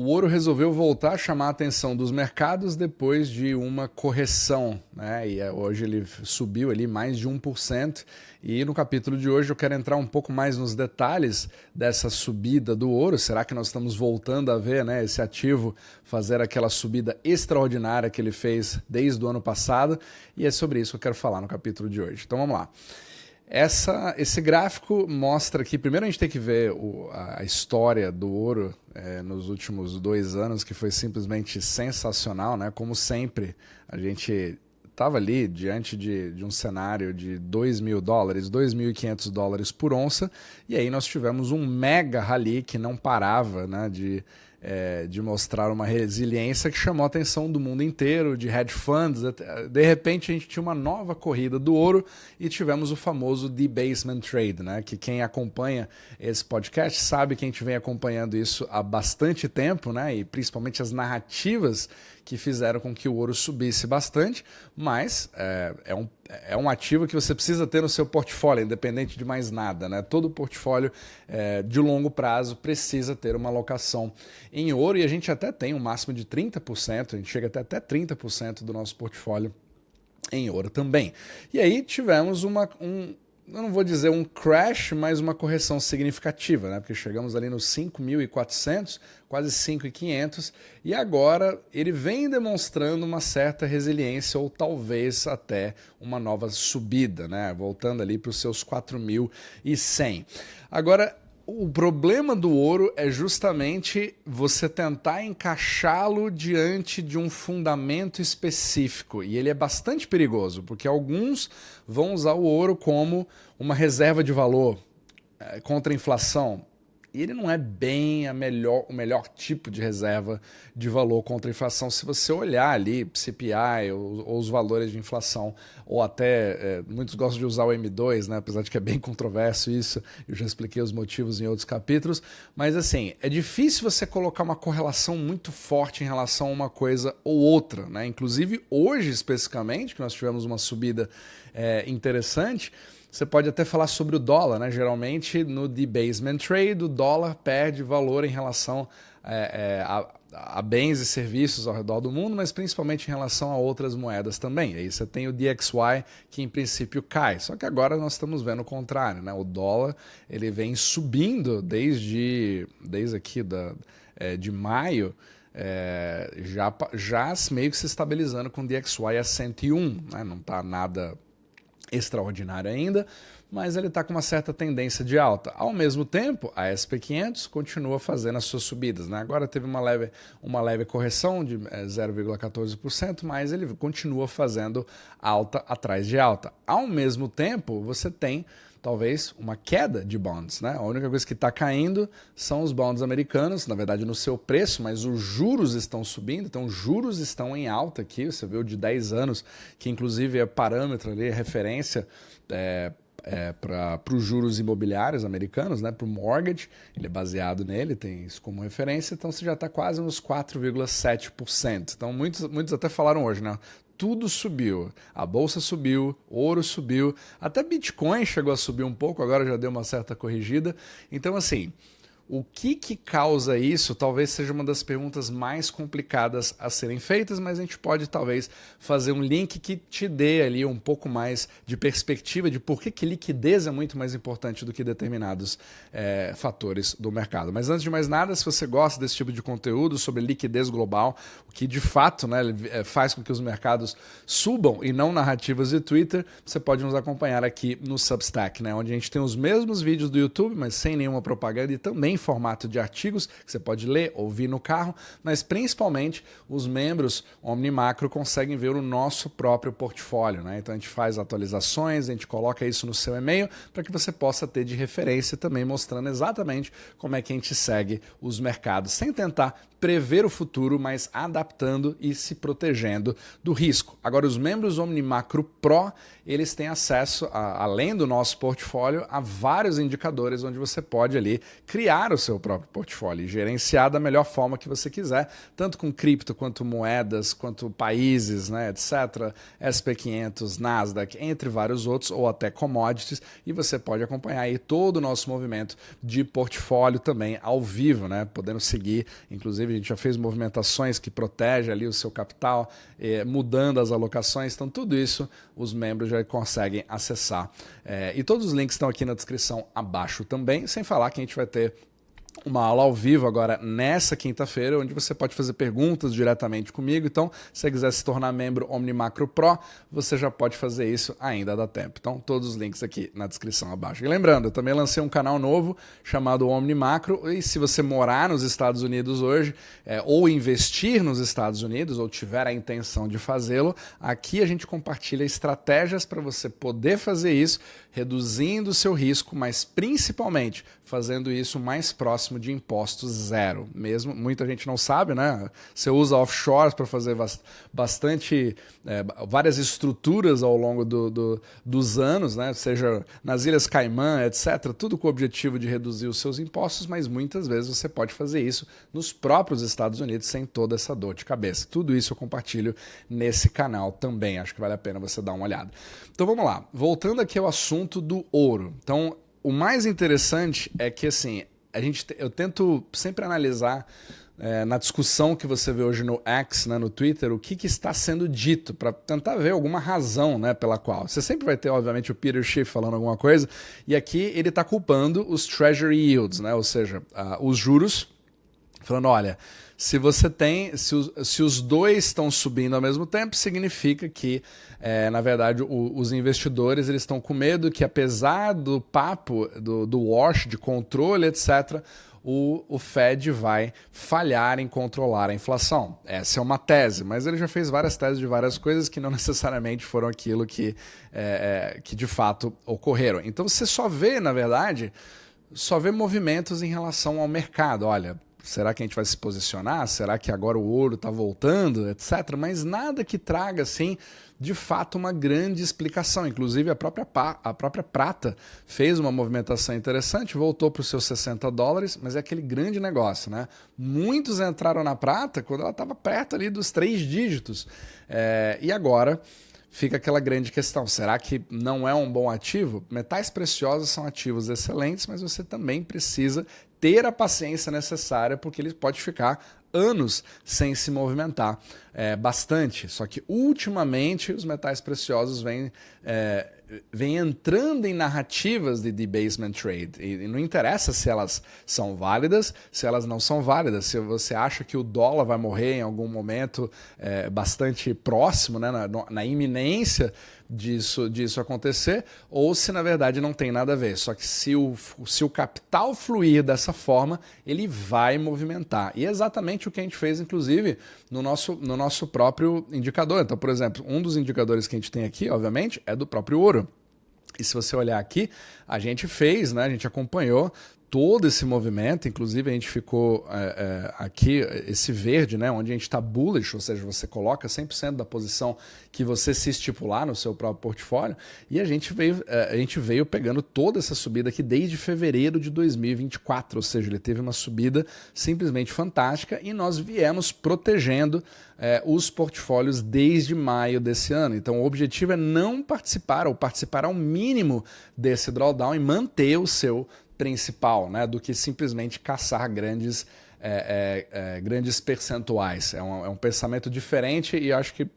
O ouro resolveu voltar a chamar a atenção dos mercados depois de uma correção, né? E hoje ele subiu ali mais de 1%. E no capítulo de hoje eu quero entrar um pouco mais nos detalhes dessa subida do ouro. Será que nós estamos voltando a ver, né, esse ativo fazer aquela subida extraordinária que ele fez desde o ano passado? E é sobre isso que eu quero falar no capítulo de hoje. Então vamos lá. Esse gráfico mostra que, primeiro a gente tem que ver a história do ouro nos últimos 2 anos, que foi simplesmente sensacional, né? Como sempre, a gente estava ali diante de um cenário de $2.000, $2.500 por onça, e aí nós tivemos um mega rally que não parava, né, de mostrar uma resiliência que chamou a atenção do mundo inteiro, de hedge funds. De repente a gente tinha uma nova corrida do ouro e tivemos o famoso debasement trade, né? Que quem acompanha esse podcast sabe que a gente vem acompanhando isso há bastante tempo, né? E principalmente as narrativas que fizeram com que o ouro subisse bastante, mas é um ativo que você precisa ter no seu portfólio, independente de mais nada, né? Todo portfólio de longo prazo precisa ter uma alocação em ouro, e a gente até tem um máximo de 30%, a gente chega até 30% do nosso portfólio em ouro também. E aí tivemos eu não vou dizer um crash, mas uma correção significativa, né? Porque chegamos ali nos 5.400, quase 5.500, e agora ele vem demonstrando uma certa resiliência ou talvez até uma nova subida, né? Voltando ali para os seus 4.100. Agora, o problema do ouro é justamente você tentar encaixá-lo diante de um fundamento específico. E ele é bastante perigoso, porque alguns vão usar o ouro como uma reserva de valor contra a inflação. E ele não é bem o melhor tipo de reserva de valor contra a inflação. Se você olhar ali CPI ou os valores de inflação, ou até muitos gostam de usar o M2, né? Apesar de que é bem controverso isso, eu já expliquei os motivos em outros capítulos, mas assim, é difícil você colocar uma correlação muito forte em relação a uma coisa ou outra, né? Inclusive hoje especificamente, que nós tivemos uma subida interessante, você pode até falar sobre o dólar, né? Geralmente no debasement trade o dólar perde valor em relação a bens e serviços ao redor do mundo, mas principalmente em relação a outras moedas também. Aí você tem o DXY, que em princípio cai, só que agora nós estamos vendo o contrário, né? O dólar ele vem subindo desde aqui de maio, já meio que se estabilizando com o DXY a 101, né? Não está nada extraordinário ainda, mas ele está com uma certa tendência de alta. Ao mesmo tempo, a SP500 continua fazendo as suas subidas, né? Agora teve uma leve correção de 0,14%, mas ele continua fazendo alta atrás de alta. Ao mesmo tempo, você tem talvez uma queda de bonds, né? A única coisa que está caindo são os bonds americanos, na verdade no seu preço, mas os juros estão subindo, então os juros estão em alta aqui. Você vê o de 10 anos, que inclusive é parâmetro ali, é referência para os juros imobiliários americanos, né? Para o mortgage, ele é baseado nele, tem isso como referência, então você já está quase nos 4,7%. Então muitos até falaram hoje, né? Tudo subiu, a bolsa subiu, ouro subiu, até Bitcoin chegou a subir um pouco, agora já deu uma certa corrigida. Então assim, o que causa isso talvez seja uma das perguntas mais complicadas a serem feitas, mas a gente pode talvez fazer um link que te dê ali um pouco mais de perspectiva de por que liquidez é muito mais importante do que determinados fatores do mercado. Mas antes de mais nada, se você gosta desse tipo de conteúdo sobre liquidez global, o que de fato, né, faz com que os mercados subam e não narrativas de Twitter, você pode nos acompanhar aqui no Substack, né, onde a gente tem os mesmos vídeos do YouTube, mas sem nenhuma propaganda, e também em formato de artigos que você pode ler, ouvir no carro, mas principalmente os membros OmniMacro conseguem ver o nosso próprio portfólio, né? Então a gente faz atualizações, a gente coloca isso no seu e-mail para que você possa ter de referência também, mostrando exatamente como é que a gente segue os mercados, sem tentar prever o futuro, mas adaptando e se protegendo do risco. Agora, os membros OmniMacro Pro, eles têm acesso, além do nosso portfólio, a vários indicadores onde você pode ali criar montar o seu próprio portfólio e gerenciar da melhor forma que você quiser, tanto com cripto, quanto moedas, quanto países, né, etc., SP500, Nasdaq, entre vários outros, ou até commodities, e você pode acompanhar aí todo o nosso movimento de portfólio também ao vivo, né, podendo seguir, inclusive a gente já fez movimentações que protegem ali o seu capital, mudando as alocações, então tudo isso os membros já conseguem acessar. E todos os links estão aqui na descrição abaixo também, sem falar que a gente vai ter uma aula ao vivo agora nessa quinta-feira, onde você pode fazer perguntas diretamente comigo. Então, se você quiser se tornar membro OmniMacro Pro, você já pode fazer isso, ainda dá tempo. Então, todos os links aqui na descrição abaixo. E lembrando, eu também lancei um canal novo chamado OmniMacro, e se você morar nos Estados Unidos hoje, ou investir nos Estados Unidos, ou tiver a intenção de fazê-lo, aqui a gente compartilha estratégias para você poder fazer isso, reduzindo o seu risco, mas principalmente fazendo isso mais próximo de impostos zero. Mesmo, muita gente não sabe, né? Você usa offshores para fazer várias estruturas ao longo dos anos, né? Seja nas Ilhas Caimã, etc., tudo com o objetivo de reduzir os seus impostos, mas muitas vezes você pode fazer isso nos próprios Estados Unidos sem toda essa dor de cabeça. Tudo isso eu compartilho nesse canal também, acho que vale a pena você dar uma olhada. Então vamos lá, voltando aqui ao assunto do ouro. Então, o mais interessante é que, assim, eu tento sempre analisar na discussão que você vê hoje no X, né, no Twitter, o que está sendo dito, para tentar ver alguma razão, né, pela qual. Você sempre vai ter, obviamente, o Peter Schiff falando alguma coisa, e aqui ele está culpando os Treasury Yields, né, ou seja, os juros, falando, olha, se os dois estão subindo ao mesmo tempo, significa que, na verdade, os investidores eles estão com medo que, apesar do papo do wash, de controle, etc., o Fed vai falhar em controlar a inflação. Essa é uma tese, mas ele já fez várias teses de várias coisas que não necessariamente foram aquilo que de fato ocorreram. Então você só vê, na verdade, movimentos em relação ao mercado. Olha, será que a gente vai se posicionar? Será que agora o ouro está voltando, etc.? Mas nada que traga, assim, de fato, uma grande explicação. Inclusive, a própria prata fez uma movimentação interessante, voltou para os seus $60, mas é aquele grande negócio, né? Muitos entraram na prata quando ela estava perto ali dos 3 dígitos. E agora fica aquela grande questão, será que não é um bom ativo? Metais preciosos são ativos excelentes, mas você também precisa ter a paciência necessária, porque ele pode ficar anos sem se movimentar bastante. Só que ultimamente os metais preciosos vêm entrando em narrativas de debasement trade. E não interessa se elas são válidas, se elas não são válidas. Se você acha que o dólar vai morrer em algum momento bastante próximo, né, na iminência disso acontecer, ou se na verdade não tem nada a ver. Só que se o capital fluir dessa forma, ele vai movimentar. E é exatamente o que a gente fez, inclusive, no nosso próprio indicador. Então, por exemplo, um dos indicadores que a gente tem aqui, obviamente, é do próprio ouro. E se você olhar aqui, a gente fez, né, a gente acompanhou todo esse movimento, inclusive a gente ficou aqui, esse verde, né, onde a gente está bullish, ou seja, você coloca 100% da posição que você se estipular no seu próprio portfólio, e a gente veio pegando toda essa subida aqui desde fevereiro de 2024, ou seja, ele teve uma subida simplesmente fantástica e nós viemos protegendo os portfólios desde maio desse ano. Então o objetivo é não participar, ou participar ao mínimo desse drawdown e manter o seu principal, né, do que simplesmente caçar grandes percentuais. É um pensamento diferente e acho que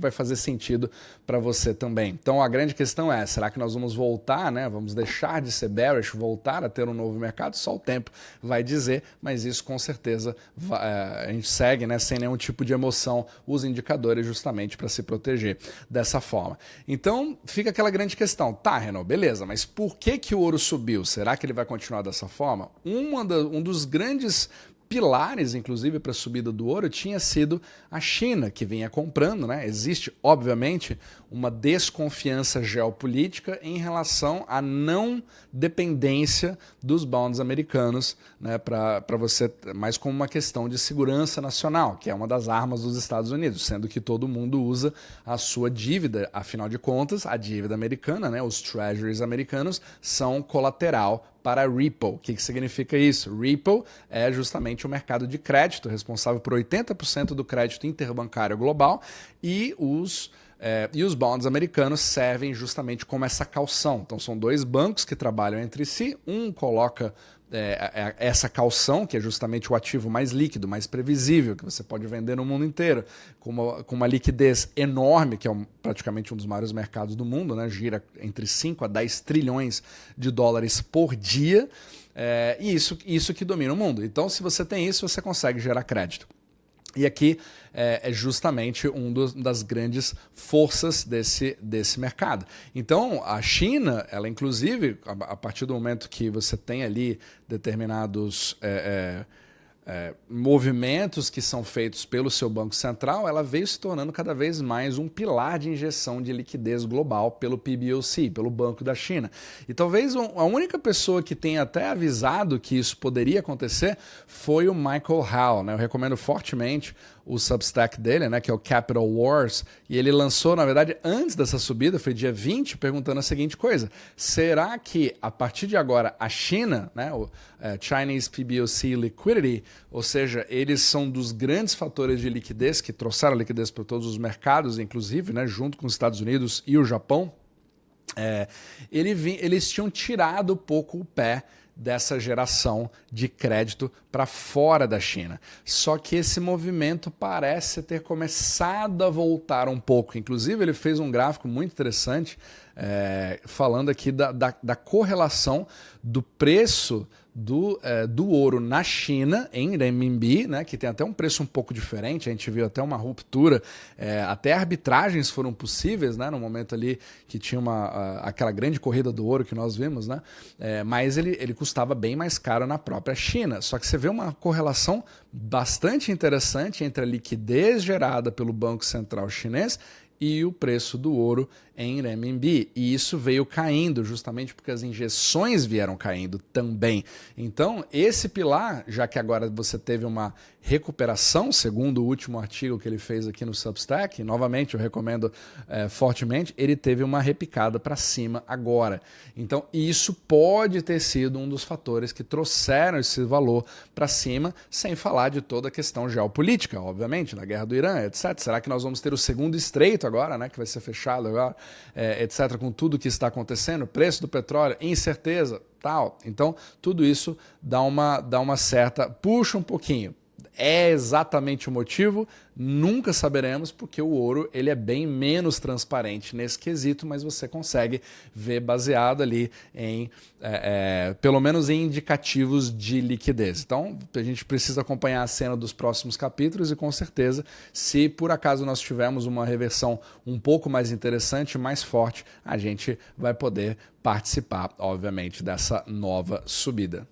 vai fazer sentido para você também. Então a grande questão é, será que nós vamos voltar, né? Vamos deixar de ser bearish, voltar a ter um novo mercado? Só o tempo vai dizer, mas isso com certeza a gente segue, né, sem nenhum tipo de emoção os indicadores justamente para se proteger dessa forma. Então fica aquela grande questão, tá, Renaud, beleza, mas por que o ouro subiu? Será que ele vai continuar dessa forma? Um dos grandes pilares, inclusive, para a subida do ouro tinha sido a China, que vinha comprando, né? Existe, obviamente, uma desconfiança geopolítica em relação à não dependência dos bonds americanos, né? Para você, mais como uma questão de segurança nacional, que é uma das armas dos Estados Unidos, sendo que todo mundo usa a sua dívida, afinal de contas, a dívida americana, né? Os treasuries americanos são colateral para repo. O que significa isso? Repo é justamente o mercado de crédito, responsável por 80% do crédito interbancário global, e os bonds americanos servem justamente como essa calção. Então são dois bancos que trabalham entre si, um coloca essa calção, que é justamente o ativo mais líquido, mais previsível, que você pode vender no mundo inteiro, com uma liquidez enorme, que é praticamente um dos maiores mercados do mundo, né? Gira entre 5 a 10 trilhões de dólares por dia, e isso que domina o mundo. Então, se você tem isso, você consegue gerar crédito. E aqui é justamente das grandes forças desse mercado. Então, a China, ela inclusive, a partir do momento que você tem ali determinados movimentos que são feitos pelo seu Banco Central, ela veio se tornando cada vez mais um pilar de injeção de liquidez global pelo PBOC, pelo Banco da China. E talvez a única pessoa que tenha até avisado que isso poderia acontecer foi o Michael Howell, né? Eu recomendo fortemente o Substack dele, né, que é o Capital Wars, e ele lançou, na verdade, antes dessa subida, foi dia 20, perguntando a seguinte coisa: será que, a partir de agora, a China, né, o Chinese PBOC Liquidity, ou seja, eles são dos grandes fatores de liquidez, que trouxeram liquidez para todos os mercados, inclusive, né, junto com os Estados Unidos e o Japão, eles tinham tirado um pouco o pé dessa geração de crédito para fora da China. Só que esse movimento parece ter começado a voltar um pouco. Inclusive, ele fez um gráfico muito interessante falando aqui da correlação do preço do ouro na China, em renminbi, né, que tem até um preço um pouco diferente. A gente viu até uma ruptura, até arbitragens foram possíveis, né, no momento ali que tinha aquela grande corrida do ouro que nós vimos, né, mas ele custava bem mais caro na própria China. Só que você vê uma correlação bastante interessante entre a liquidez gerada pelo Banco Central chinês e o preço do ouro em renminbi. E isso veio caindo justamente porque as injeções vieram caindo também. Então, esse pilar, já que agora você teve uma recuperação, segundo o último artigo que ele fez aqui no Substack, novamente eu recomendo fortemente, ele teve uma repicada para cima agora. Então, isso pode ter sido um dos fatores que trouxeram esse valor para cima, sem falar de toda a questão geopolítica, obviamente, da guerra do Irã, etc. Será que nós vamos ter o segundo estreito agora, né, que vai ser fechado agora, etc., com tudo que está acontecendo, preço do petróleo, incerteza, tal. Então, tudo isso dá uma certa... puxa um pouquinho. É exatamente o motivo? Nunca saberemos, porque o ouro ele é bem menos transparente nesse quesito, mas você consegue ver baseado ali em, pelo menos em indicativos de liquidez. Então, a gente precisa acompanhar a cena dos próximos capítulos e, com certeza, se por acaso nós tivermos uma reversão um pouco mais interessante, mais forte, a gente vai poder participar, obviamente, dessa nova subida.